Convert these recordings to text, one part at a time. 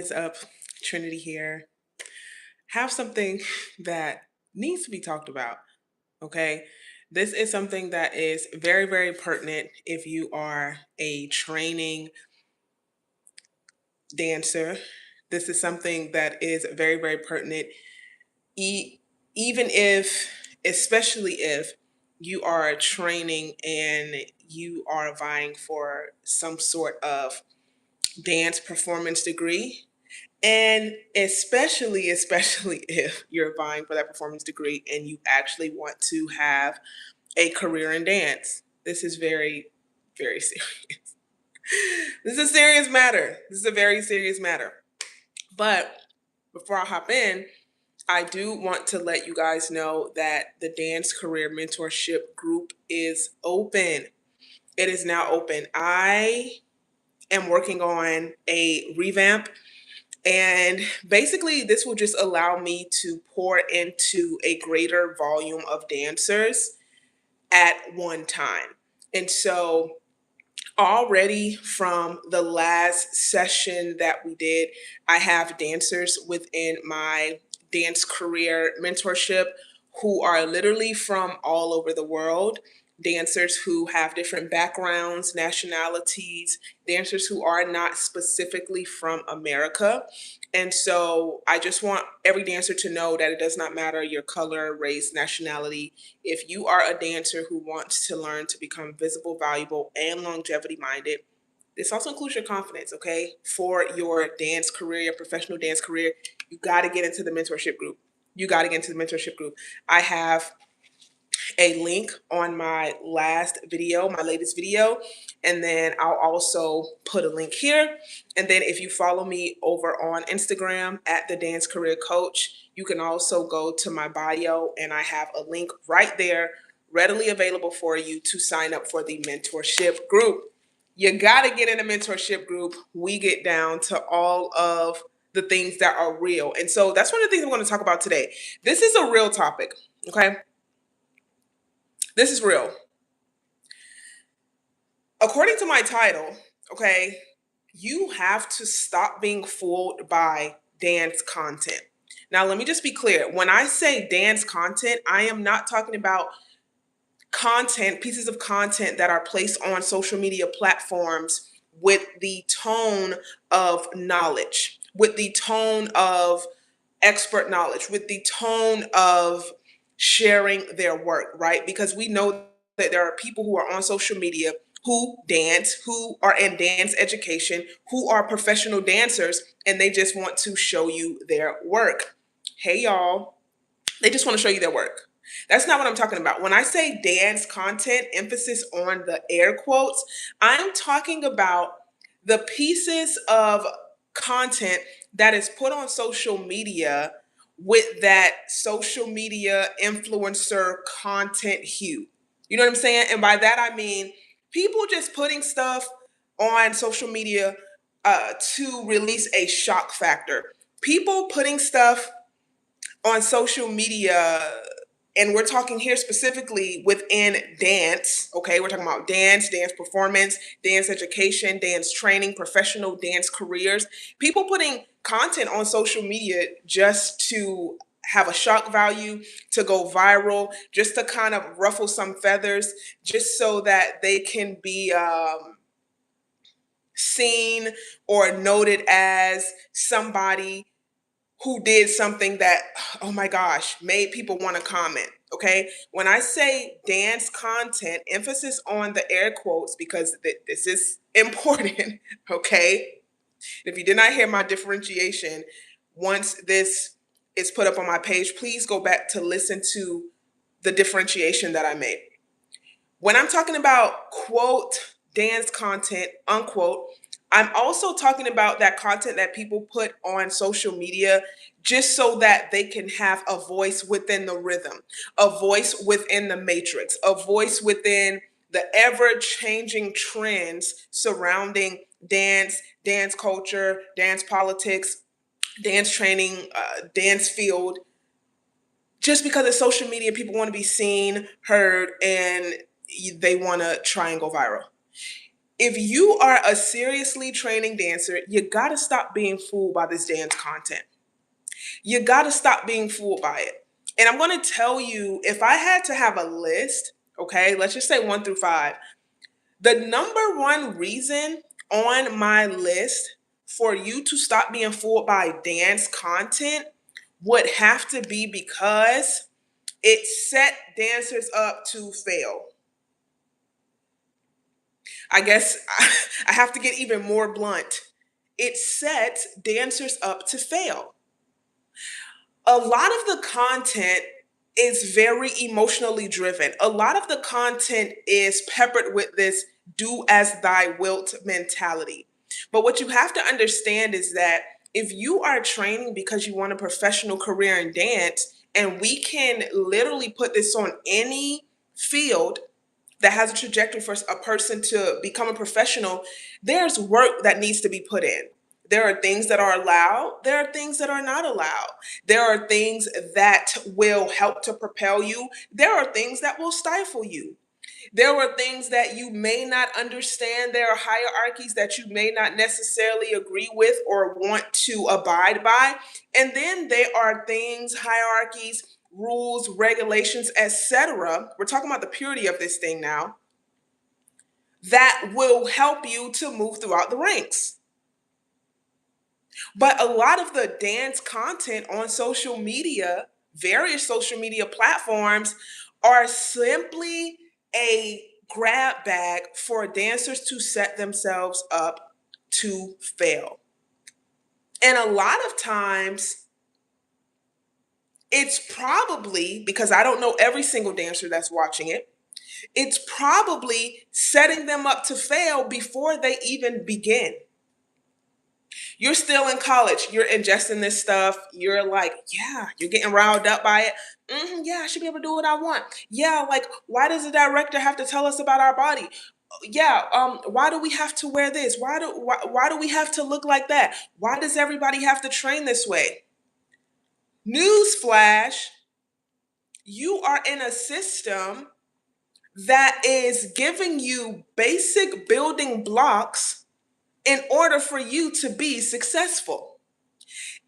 Is up? Trinity here. Have something that needs to be talked about. Okay. This is something that is very, very pertinent if you are a training dancer. This is something that is very, very pertinent, e- even if, especially if you are training and you are vying for some sort of dance performance degree. And especially if you're vying for that performance degree and you actually want to have a career in dance. This is very, very serious. This is a serious matter. This is a very serious matter. But before I hop in, I do want to let you guys know that the Dance Career Mentorship Group is open. It is now open. I am working on a revamp. And basically, this will just allow me to pour into a greater volume of dancers at one time. And so, already from the last session that we did, I have dancers within my dance career mentorship who are literally from all over the world. Dancers who have different backgrounds, nationalities, dancers who are not specifically from America. And so I just want every dancer to know that it does not matter your color, race, nationality. If you are a dancer who wants to learn to become visible, valuable, and longevity minded, this also includes your confidence, okay? For your dance career, your professional dance career, you got to get into the mentorship group. You got to get into the mentorship group. I have a link on my latest video, and then I'll also put a link here. And then if you follow me over on Instagram at the Dance Career Coach, you can also go to my bio and I have a link right there readily available for you to sign up for the mentorship group. You got to get in a mentorship group. We get down to all of the things that are real. And so that's one of the things I'm going to talk about today. This is a real topic, okay? This is real. According to my title, okay, you have to stop being fooled by dance content. Now, let me just be clear. When I say dance content, I am not talking about content, pieces of content that are placed on social media platforms with the tone of knowledge, with the tone of expert knowledge, with the tone of sharing their work, right? Because we know that there are people who are on social media who dance, who are in dance education, who are professional dancers, and they just want to show you their work. Hey, y'all, they just want to show you their work. That's not what I'm talking about. When I say dance content, emphasis on the air quotes, I'm talking about the pieces of content that is put on social media with that social media influencer content hue. You know what I'm saying? And by that, I mean people just putting stuff on social media to release a shock factor. People putting stuff on social media, and we're talking here specifically within dance, okay? We're talking about dance performance, dance education, dance training, professional dance careers. People putting content on social media just to have a shock value, to go viral, just to kind of ruffle some feathers, just so that they can be seen or noted as somebody who did something that, oh my gosh, made people want to comment. Okay. When I say dance content, emphasis on the air quotes because this is important. Okay. If you did not hear my differentiation, once this is put up on my page, please go back to listen to the differentiation that I made. When I'm talking about quote dance content, unquote, I'm also talking about that content that people put on social media just so that they can have a voice within the rhythm, a voice within the matrix, a voice within the ever changing trends surrounding dance, dance culture, dance politics, dance training, dance field. Just because it's social media, people want to be seen, heard, and they want to try and go viral. If you are a seriously training dancer, you gotta stop being fooled by this dance content. You gotta stop being fooled by it. And I'm gonna tell you, if I had to have a list, okay, let's just say 1 through 5, the number one reason on my list for you to stop being fooled by dance content would have to be because it set dancers up to fail. I guess I have to get even more blunt. It sets dancers up to fail. A lot of the content is very emotionally driven. A lot of the content is peppered with this do as thy wilt mentality. But what you have to understand is that if you are training because you want a professional career in dance, and we can literally put this on any field that has a trajectory for a person to become a professional, there's work that needs to be put in. There are things that are allowed, there are things that are not allowed. There are things that will help to propel you, there are things that will stifle you. There are things that you may not understand. There are hierarchies that you may not necessarily agree with or want to abide by. And then there are things, hierarchies, rules, regulations, etc. We're talking about the purity of this thing now, that will help you to move throughout the ranks. But a lot of the dance content on social media, various social media platforms, are simply a grab bag for dancers to set themselves up to fail. And a lot of times, it's probably, because I don't know every single dancer that's watching it, it's probably setting them up to fail before they even begin. You're still in college, you're ingesting this stuff, you're like, yeah, you're getting riled up by it. Yeah, I should be able to do what I want. Yeah, like, why does the director have to tell us about our body? Yeah, why do we have to wear this? Why do we have to look like that? Why does everybody have to train this way? Newsflash, you are in a system that is giving you basic building blocks in order for you to be successful.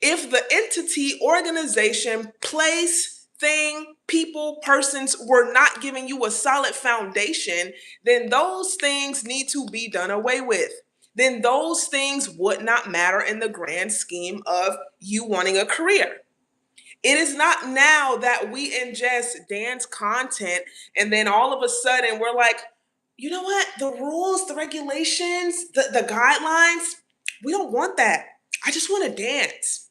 If the entity, organization, place, thing, people, persons were not giving you a solid foundation, then those things need to be done away with. Then those things would not matter in the grand scheme of you wanting a career. It is not now that we ingest dance content and then all of a sudden we're like, you know what? The rules, the regulations, the guidelines, we don't want that. I just want to dance.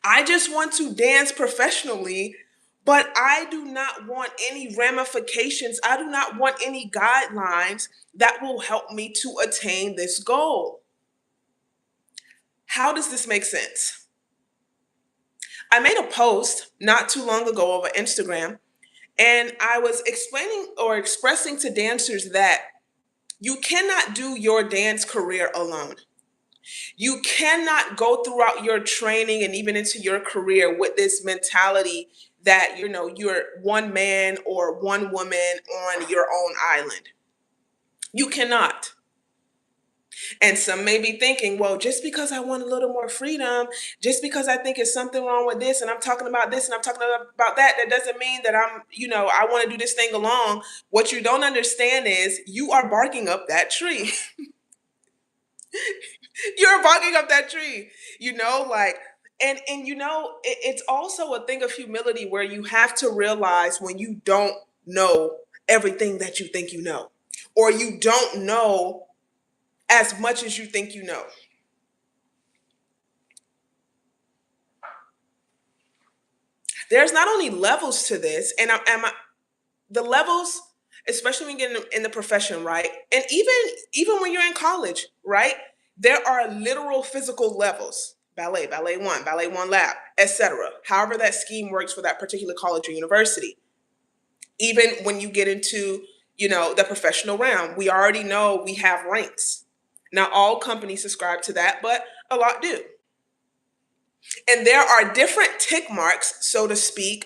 I just want to dance professionally, but I do not want any ramifications. I do not want any guidelines that will help me to attain this goal. How does this make sense? I made a post not too long ago over Instagram, and I was explaining or expressing to dancers that you cannot do your dance career alone. You cannot go throughout your training and even into your career with this mentality that, you're one man or one woman on your own island. You cannot. And some may be thinking, well, just because I want a little more freedom, just because I think it's something wrong with this, and I'm talking about this and I'm talking about that, that doesn't mean that I want to do this thing alone. What you don't understand is you are barking up that tree. You're barking up that tree, like, it's also a thing of humility where you have to realize when you don't know everything that you think you know, or you don't know as much as you think you know. There's not only levels to this, and the levels, especially when you get in the profession, right? And even when you're in college, right? There are literal physical levels. Ballet 1 lab, etc. However that scheme works for that particular college or university. Even when you get into, the professional realm, we already know we have ranks. Now, all companies subscribe to that, but a lot do. And there are different tick marks, so to speak,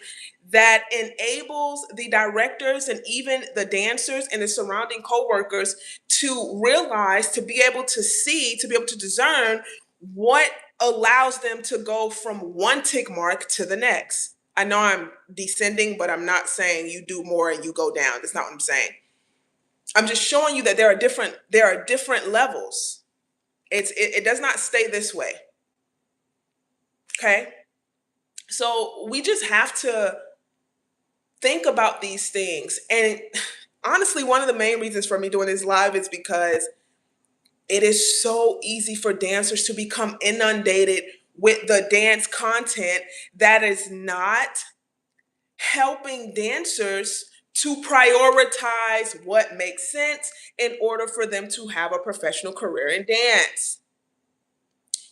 that enables the directors and even the dancers and the surrounding co-workers to realize, to be able to see, to be able to discern what allows them to go from one tick mark to the next. I know I'm descending, but I'm not saying you do more and you go down. That's not what I'm saying. I'm just showing you that there are different levels. It does not stay this way. Okay? So we just have to think about these things. And honestly, one of the main reasons for me doing this live is because it is so easy for dancers to become inundated with the dance content that is not helping dancers to prioritize what makes sense in order for them to have a professional career in dance.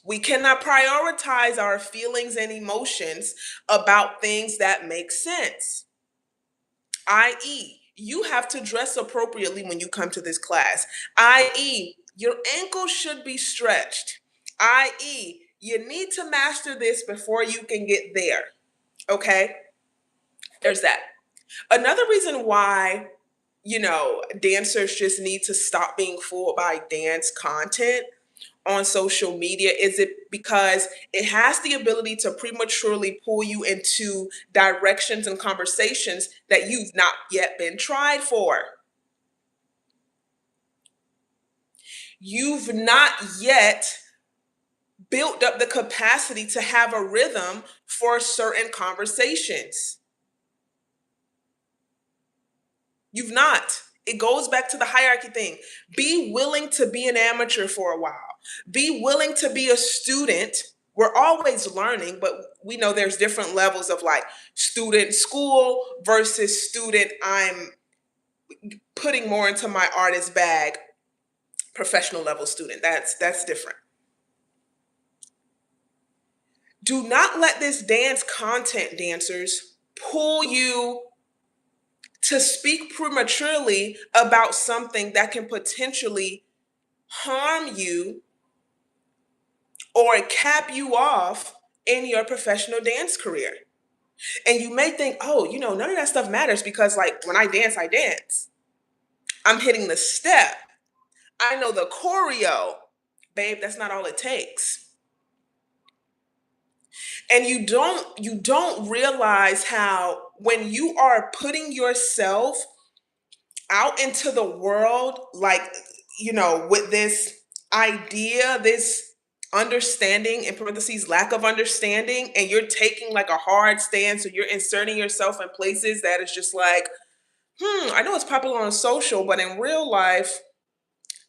We cannot prioritize our feelings and emotions about things that make sense. I.e., you have to dress appropriately when you come to this class. I.e., your ankles should be stretched. I.e., you need to master this before you can get there. Okay? There's that. Another reason why, dancers just need to stop being fooled by dance content on social media is it because it has the ability to prematurely pull you into directions and conversations that you've not yet been tried for. You've not yet built up the capacity to have a rhythm for certain conversations. You've not. It goes back to the hierarchy thing. Be willing to be an amateur for a while. Be willing to be a student. We're always learning, but we know there's different levels of like student school versus student I'm putting more into my artist bag, professional level student. That's different. Do not let this dance content, dancers, pull you to speak prematurely about something that can potentially harm you or cap you off in your professional dance career. And you may think, oh, none of that stuff matters because, like, when I dance, I dance. I'm hitting the step. I know the choreo. Babe, that's not all it takes. And you don't realize how when you are putting yourself out into the world, like, with this idea, this understanding, in parentheses, lack of understanding, and you're taking like a hard stance, or you're inserting yourself in places that is just like, I know it's popular on social, but in real life,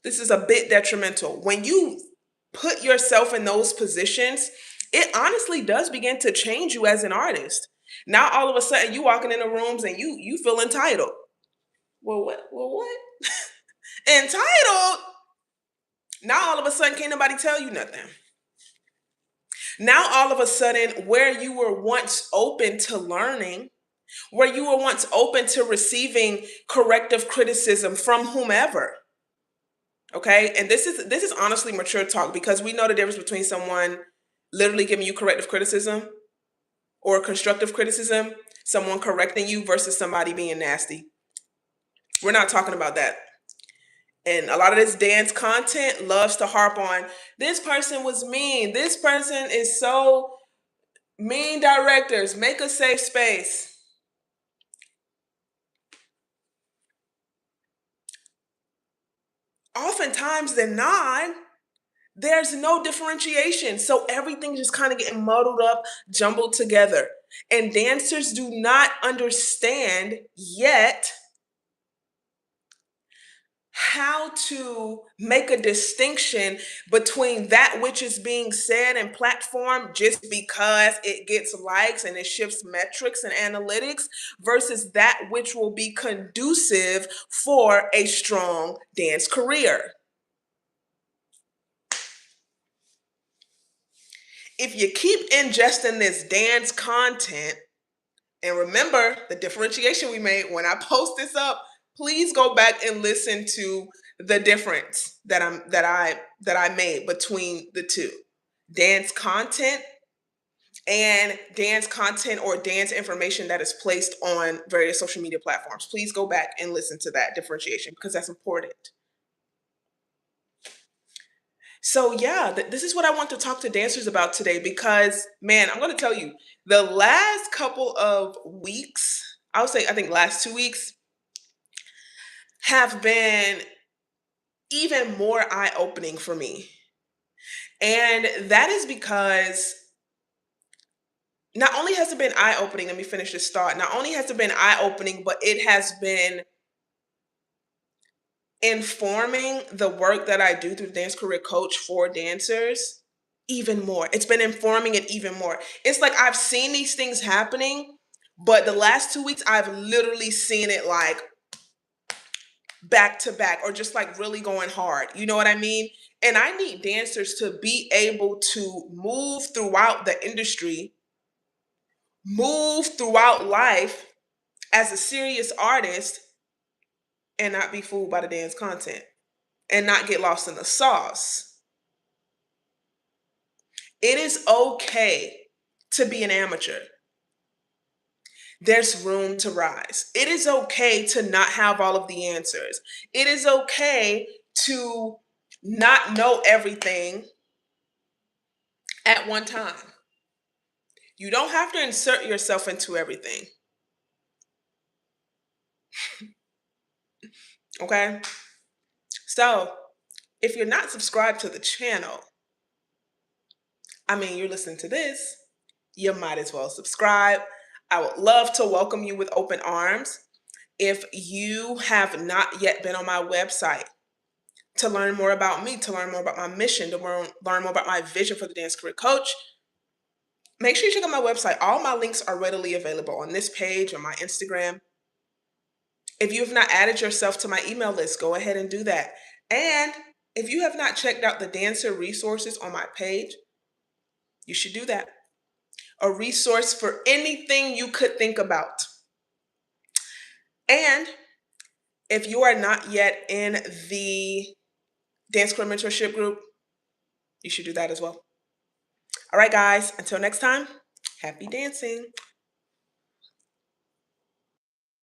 this is a bit detrimental. When you put yourself in those positions, it honestly does begin to change you as an artist. Now all of a sudden you walking into rooms and you feel entitled. Well, what? Well, what? Entitled? Now all of a sudden can't nobody tell you nothing. Now all of a sudden, where you were once open to learning, where you were once open to receiving corrective criticism from whomever. Okay? And this is honestly mature talk, because we know the difference between someone literally giving you corrective criticism or constructive criticism, someone correcting you versus somebody being nasty. We're not talking about that. And a lot of this dance content loves to harp on, this person was mean. This person is so mean. Directors, make a safe space. Oftentimes than not, there's no differentiation. So everything just kind of getting muddled up, jumbled together. And dancers do not understand yet how to make a distinction between that which is being said and platform just because it gets likes and it shifts metrics and analytics versus that which will be conducive for a strong dance career. If you keep ingesting this dance content, and remember the differentiation we made when I post this up, please go back and listen to the difference that I made between the two. Dance content and dance content or dance information that is placed on various social media platforms. Please go back and listen to that differentiation because that's important. So yeah, this is what I want to talk to dancers about today because man, I'm going to tell you, the last couple of weeks, I would say I think last 2 weeks have been even more eye-opening for me. And that is because not only has it been eye-opening, let me finish this thought. Not only has it been eye-opening, but it has been informing the work that I do through the Dance Career Coach for dancers even more. It's been informing it even more. It's like I've seen these things happening, but the last 2 weeks I've literally seen it like back to back or just like really going hard. You know what I mean? And I need dancers to be able to move throughout the industry, move throughout life as a serious artist and not be fooled by the dance content and not get lost in the sauce. It is okay to be an amateur. There's room to rise. It is okay to not have all of the answers. It is okay to not know everything at one time. You don't have to insert yourself into everything. Okay? So, if you're not subscribed to the channel, I mean, you're listening to this, you might as well subscribe. I would love to welcome you with open arms. If you have not yet been on my website to learn more about me, to learn more about my mission, to learn more about my vision for the Dance Career Coach, make sure you check out my website. All my links are readily available on this page, on my Instagram. If you have not added yourself to my email list, go ahead and do that. And if you have not checked out the dancer resources on my page, you should do that. A resource for anything you could think about. And if you are not yet in the Dance Career Mentorship group, you should do that as well. All right, guys, until next time, happy dancing.